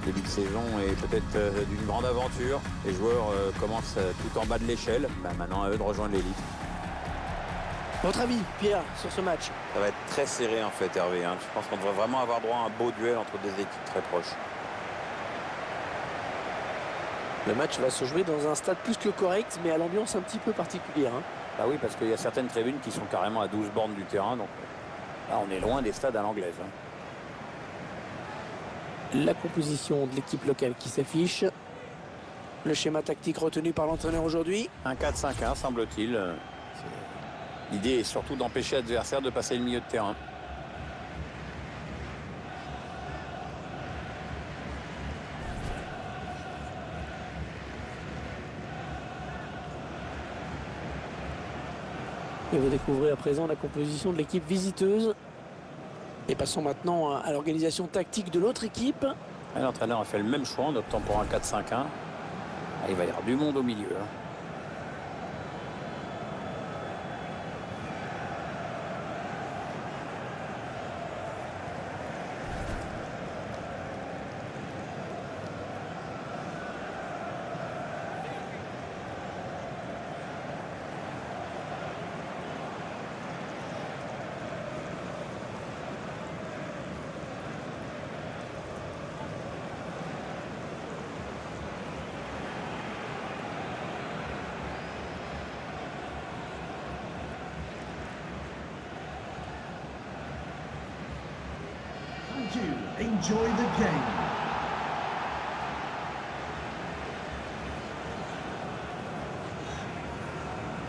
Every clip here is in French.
Le début de saison est peut-être d'une grande aventure. Les joueurs commencent tout en bas de l'échelle. Maintenant, à eux de rejoindre l'élite. Votre avis, Pierre, sur ce match? Ça va être très serré en fait, Hervé. Je pense qu'on devrait vraiment avoir droit à un beau duel entre deux équipes très proches. Le match va se jouer dans un stade plus que correct, mais à l'ambiance un petit peu particulière. Bah oui, parce qu'il y a certaines tribunes qui sont carrément à 12 bornes du terrain. Donc là, on est loin des stades à l'anglaise. La composition de l'équipe locale qui s'affiche. Le schéma tactique retenu par l'entraîneur aujourd'hui. Un 4-5-1, semble-t-il. L'idée est surtout d'empêcher l'adversaire de passer le milieu de terrain. Et vous découvrez à présent la composition de l'équipe visiteuse. Et passons maintenant à l'organisation tactique de l'autre équipe. L'entraîneur a fait le même choix en optant pour un 4-5-1. Il va y avoir du monde au milieu. Thank you. Enjoy the game.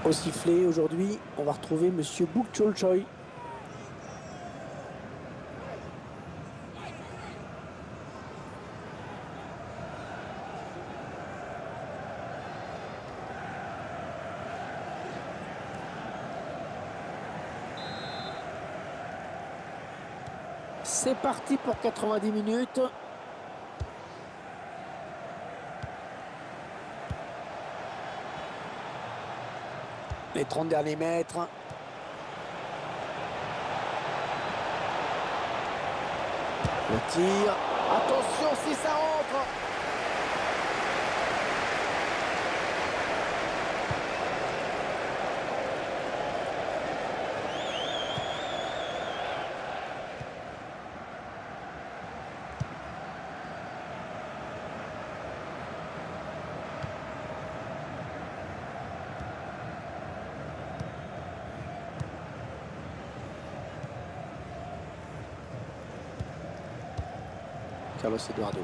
Au sifflet, aujourd'hui, on va retrouver Monsieur Book Chol Choi. C'est parti pour 90 minutes. Les 30 derniers mètres. Le tir. Attention si ça rentre. Carlos Eduardo.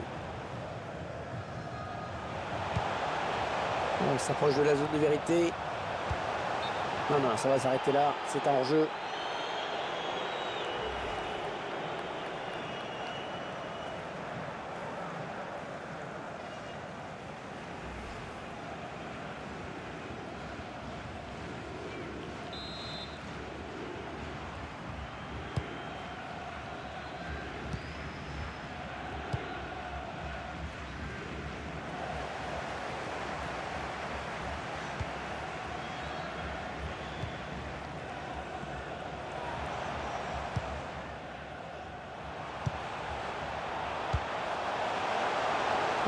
On s'approche de la zone de vérité. Non, ça va s'arrêter là. C'est un hors-jeu.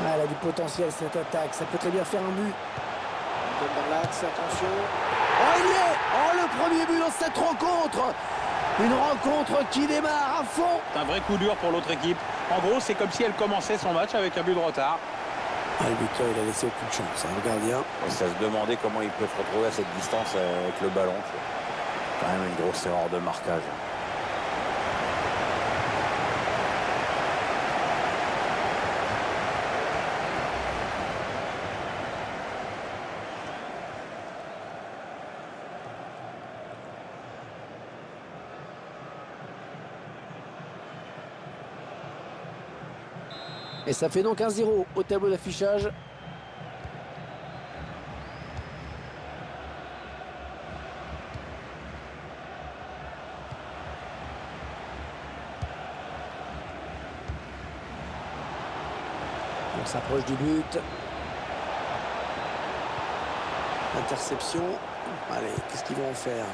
Ah, elle a du potentiel cette attaque, ça peut très bien faire un but. On donne dans l'axe, attention. Oh, il y est. Oh, le premier but dans cette rencontre. Une rencontre qui démarre à fond. C'est un vrai coup dur pour l'autre équipe. En gros, c'est comme si elle commençait son match avec un but de retard. Ah, le buteur, il a laissé aucune chance, hein, le gardien. Et ça se demandait comment ils peuvent se retrouver à cette distance avec le ballon. C'est quand même une grosse erreur de marquage. Et ça fait donc 1-0 au tableau d'affichage. On s'approche du but. Interception. Allez, qu'est-ce qu'ils vont en faire?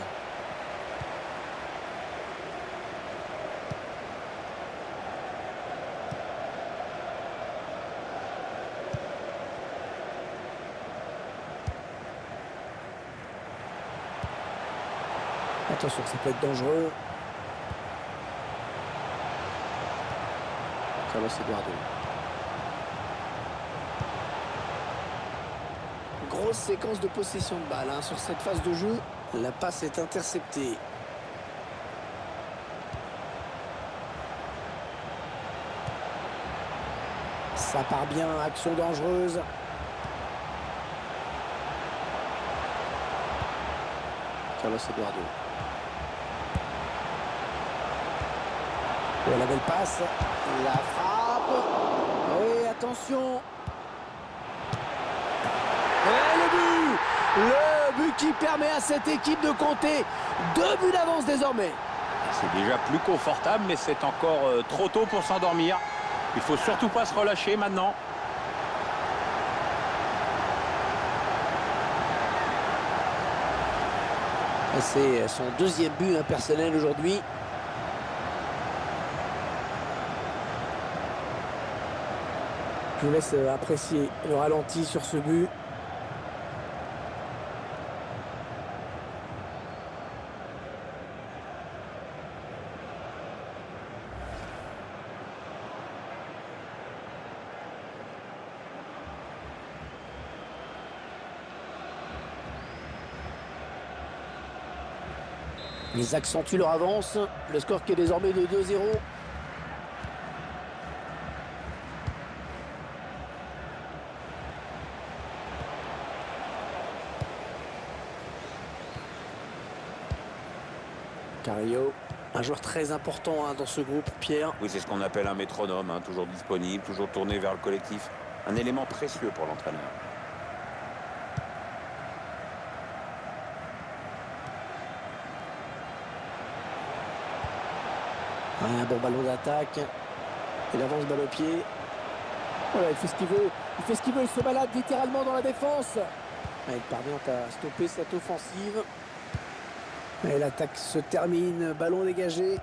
Attention, ça peut être dangereux. Carlos Eduardo. Grosse séquence de possession de balle sur cette phase de jeu. La passe est interceptée. Ça part bien, action dangereuse. Carlos Eduardo. Oh, la belle passe. La frappe. Et attention. Et le but. Le but qui permet à cette équipe de compter 2 buts d'avance désormais. C'est déjà plus confortable, mais c'est encore trop tôt pour s'endormir. Il faut surtout pas se relâcher maintenant. C'est son 2e but personnel aujourd'hui. Je vous laisse apprécier le ralenti sur ce but. Ils accentuent leur avance. Le score qui est désormais de 2-0. Carrillo, un joueur très important dans ce groupe, Pierre. Oui, c'est ce qu'on appelle un métronome, toujours disponible, toujours tourné vers le collectif. Un élément précieux pour l'entraîneur. Un bon ballon d'attaque. Il avance balle au pied. Voilà, il fait ce qu'il veut. Il fait ce qu'il veut. Il se balade littéralement dans la défense. Il parvient à stopper cette offensive. Et l'attaque se termine. Ballon dégagé.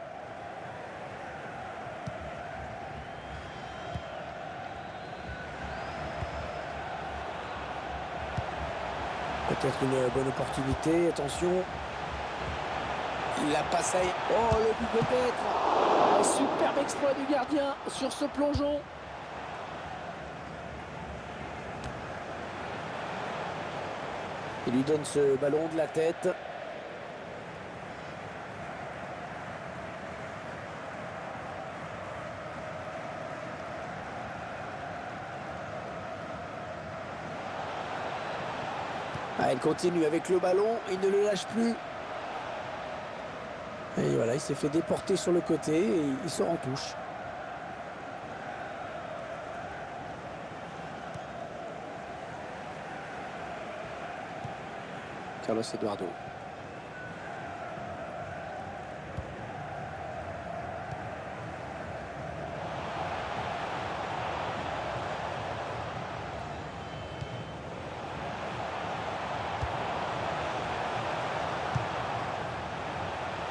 Peut-être une bonne opportunité. Attention. Il la passe à... Oh, le but peut-être. Un superbe exploit du gardien sur ce plongeon. Il lui donne ce ballon de la tête. Il continue avec le ballon. Il ne le lâche plus. Et voilà, il s'est fait déporter sur le côté et il sort en touche. Carlos Eduardo.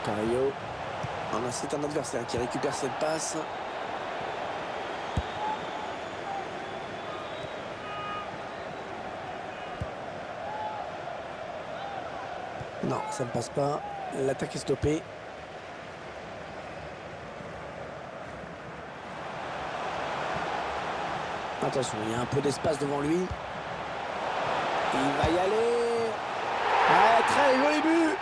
Carrillo. C'est un adversaire qui récupère cette passe. Non, ça ne passe pas. L'attaque est stoppée. Attention, il y a un peu d'espace devant lui. Il va y aller. Ah, très joli but.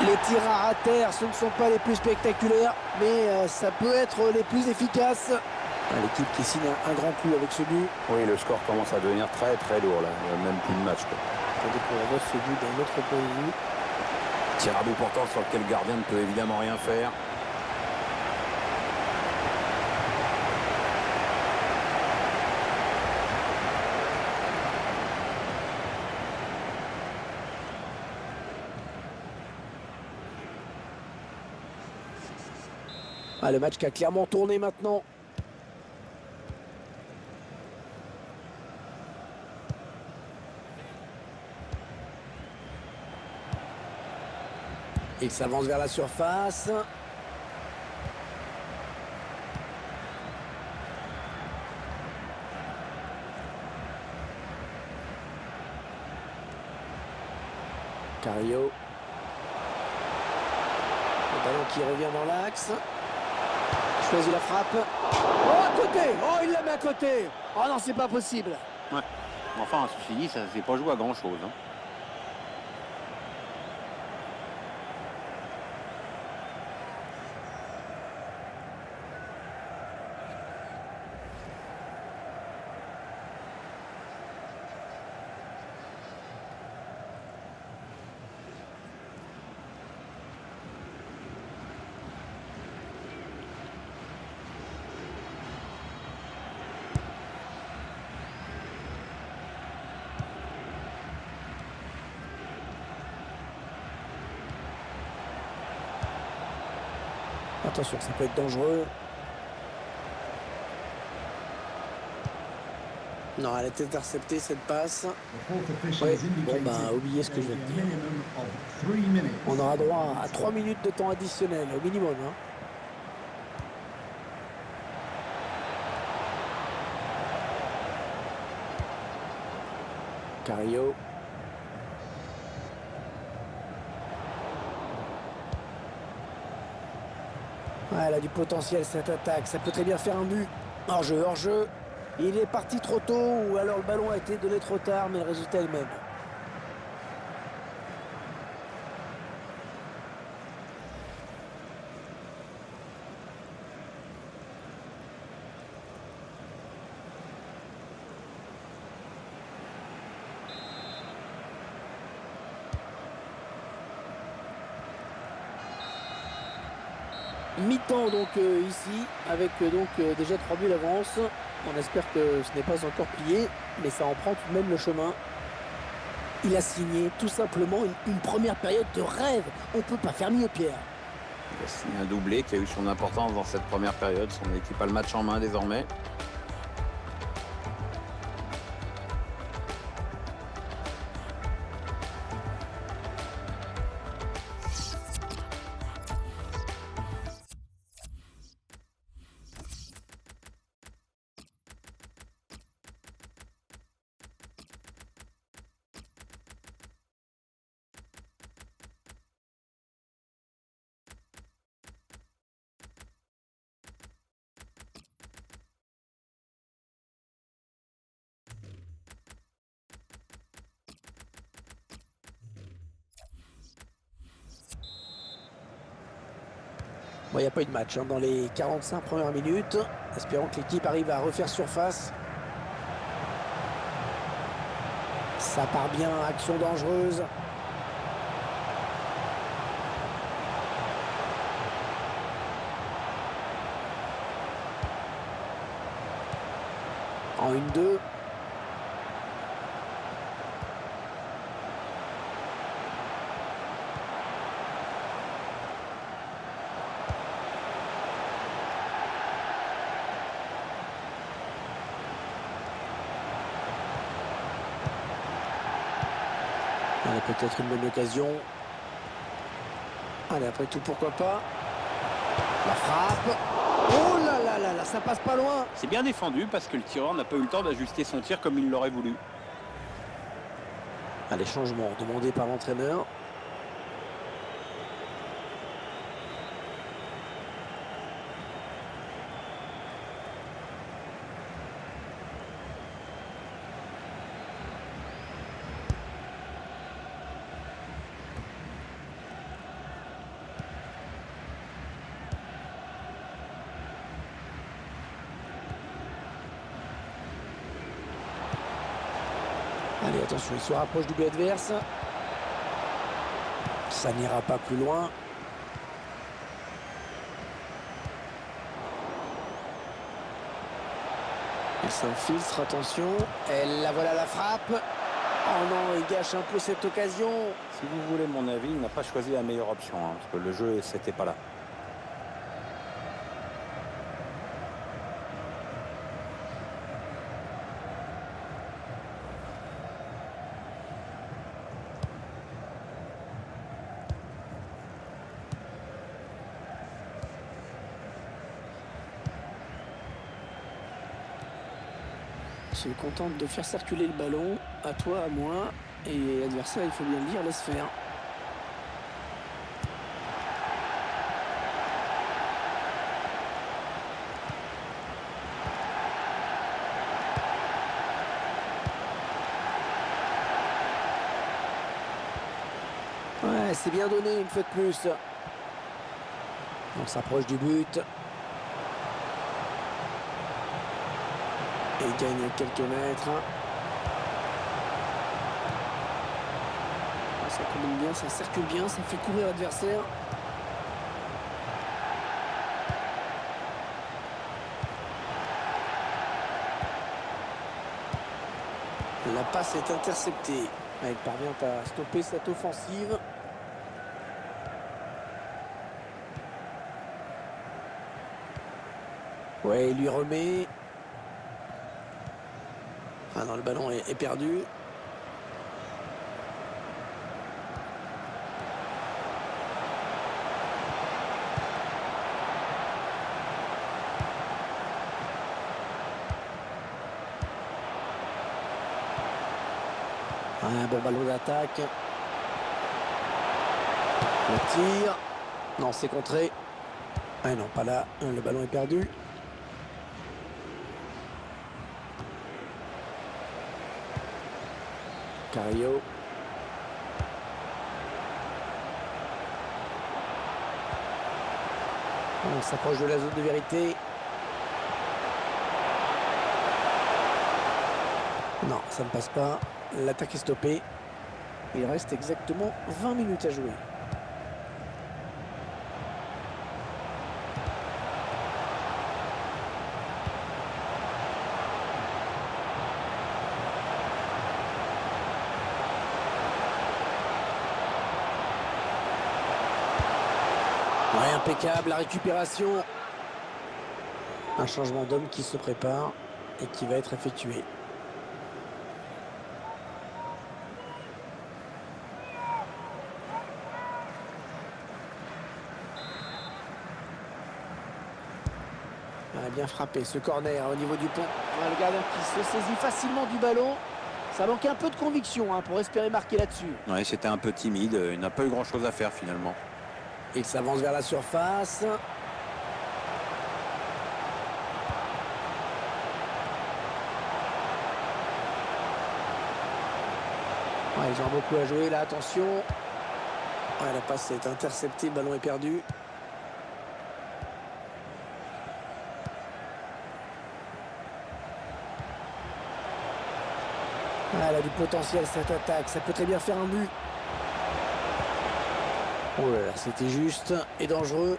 Les tirs à terre, ce ne sont pas les plus spectaculaires, mais ça peut être les plus efficaces. L'équipe qui signe un grand coup avec ce but. Oui, le score commence à devenir très très lourd là. Il n'y a même plus de match. Attendez pour revoir ce but d'un autre point de vue. Tir à bout portant sur lequel le gardien ne peut évidemment rien faire. Le match qui a clairement tourné maintenant. Il s'avance vers la surface. Carrillo. qui revient dans l'axe. Choisit la frappe. Oh, à côté! Oh, il la met à côté! Oh non, c'est pas possible! Ouais. Enfin, ceci dit, ça ne s'est pas joué à grand-chose. Hein. Attention, ça peut être dangereux. Non, elle est interceptée cette passe. The fourth official Ouais, has indicated bon, bah, oubliez ce que je viens de a dire. minimum of 3 minutes. On aura droit à 3 minutes de temps additionnel, au minimum. Hein. Carrillo. Ouais, elle a du potentiel cette attaque, ça peut très bien faire un but. Hors-jeu, hors-jeu. Il est parti trop tôt ou alors le ballon a été donné trop tard, mais le résultat est le même. Mi-temps donc ici, avec déjà 3 buts d'avance. On espère que ce n'est pas encore plié, mais ça en prend tout de même le chemin. Il a signé tout simplement une première période de rêve. On ne peut pas faire mieux, Pierre. Il a signé un doublé qui a eu son importance dans cette première période. Son équipe a le match en main désormais. Bon, il n'y a pas eu de match hein, dans les 45 premières minutes. Espérons que l'équipe arrive à refaire surface. Ça part bien, action dangereuse. En 1-2. Allez, peut-être une bonne occasion. Allez, après tout, pourquoi pas. La frappe. Oh là là là là, ça passe pas loin. C'est bien défendu parce que le tireur n'a pas eu le temps d'ajuster son tir comme il l'aurait voulu. Allez, changement demandé par l'entraîneur. Allez, attention, il se rapproche du but adverse. Ça n'ira pas plus loin. Il s'infiltre, attention. Et là, voilà la frappe. Oh non, il gâche un peu cette occasion. Si vous voulez mon avis, il n'a pas choisi la meilleure option, hein, parce que le jeu, c'était pas là. Se contente de faire circuler le ballon, à toi, à moi, et l'adversaire, il faut bien le dire, laisse faire. Ouais, c'est bien donné une fois de plus. On s'approche du but. Et il gagne quelques mètres. Ça combine bien, ça circule bien, ça fait courir l'adversaire. La passe est interceptée. Il parvient à stopper cette offensive. Ouais, il lui remet. Ah non, le ballon est perdu. Un bon ballon d'attaque. Le tir. Non, c'est contré. Ah non, pas là. Le ballon est perdu. Carrillo. On s'approche de la zone de vérité. Non, ça ne passe pas. L'attaque est stoppée. Il reste exactement 20 minutes à jouer. Ouais, impeccable, la récupération. Un changement d'homme qui se prépare et qui va être effectué. Bien frappé ce corner au niveau du pont. Le gardien qui se saisit facilement du ballon. Ça manque un peu de conviction pour espérer marquer là-dessus. Ouais, c'était un peu timide, il n'a pas eu grand-chose à faire finalement. Il s'avance vers la surface. Ouais, ils ont beaucoup à jouer là, attention. Ouais, la passe est interceptée, le ballon est perdu. Ah, elle a du potentiel cette attaque, ça peut très bien faire un but. Oh là là, c'était juste et dangereux.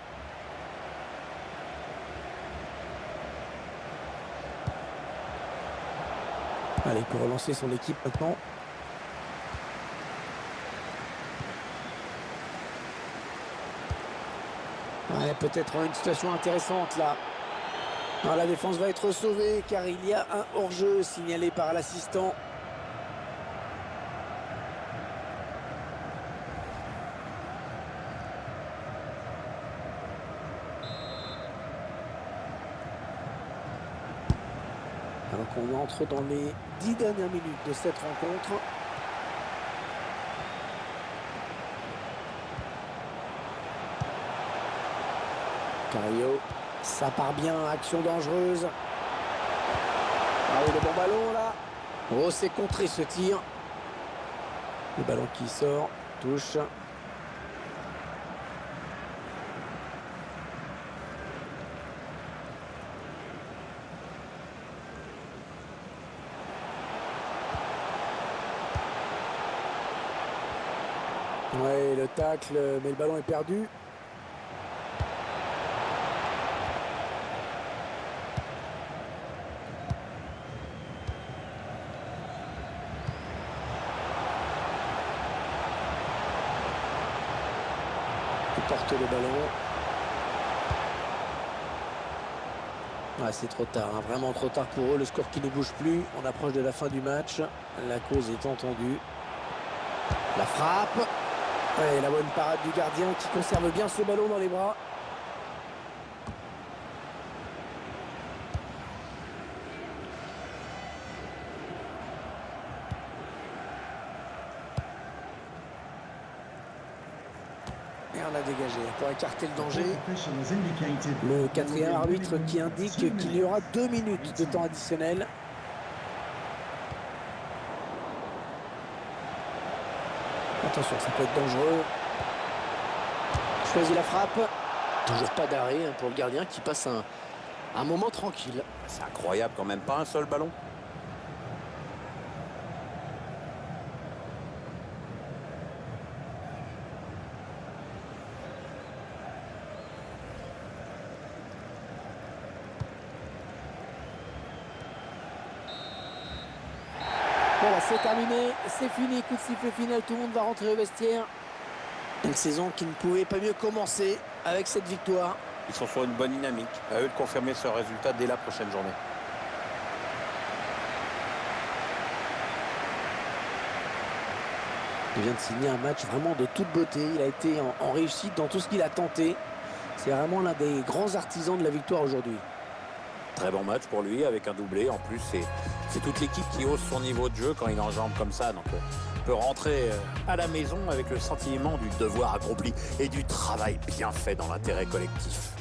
Allez, il peut relancer son équipe maintenant. Ouais, peut-être une situation intéressante là. Non, la défense va être sauvée car il y a un hors-jeu signalé par l'assistant. Alors qu'on entre dans les 10 dernières minutes de cette rencontre. Carrillo, ça part bien, action dangereuse. Ah oui, le bon ballon là. Oh, c'est contré ce tir. Le ballon qui sort, touche. Ouais, le tacle, mais le ballon est perdu. Il porte le ballon. Ouais, c'est trop tard, vraiment trop tard pour eux. Le score qui ne bouge plus. On approche de la fin du match. La cause est entendue. La frappe. Ouais, la bonne parade du gardien qui conserve bien ce ballon dans les bras. Et on a dégagé pour écarter le danger. Le quatrième arbitre qui indique qu'il y aura 2 minutes de temps additionnel. Attention, ça peut être dangereux. choisit la frappe. Toujours pas d'arrêt pour le gardien qui passe un moment tranquille. C'est incroyable quand même, pas un seul ballon. Voilà, c'est terminé, c'est fini, coup de sifflet final, tout le monde va rentrer au vestiaire. Une saison qui ne pouvait pas mieux commencer avec cette victoire. Ils sont sur une bonne dynamique. À eux de confirmer ce résultat dès la prochaine journée. Il vient de signer un match vraiment de toute beauté. Il a été en réussite dans tout ce qu'il a tenté. C'est vraiment l'un des grands artisans de la victoire aujourd'hui. Très bon match pour lui avec un doublé. En plus, c'est toute l'équipe qui hausse son niveau de jeu quand il enjambe comme ça. Donc, on peut rentrer à la maison avec le sentiment du devoir accompli et du travail bien fait dans l'intérêt collectif.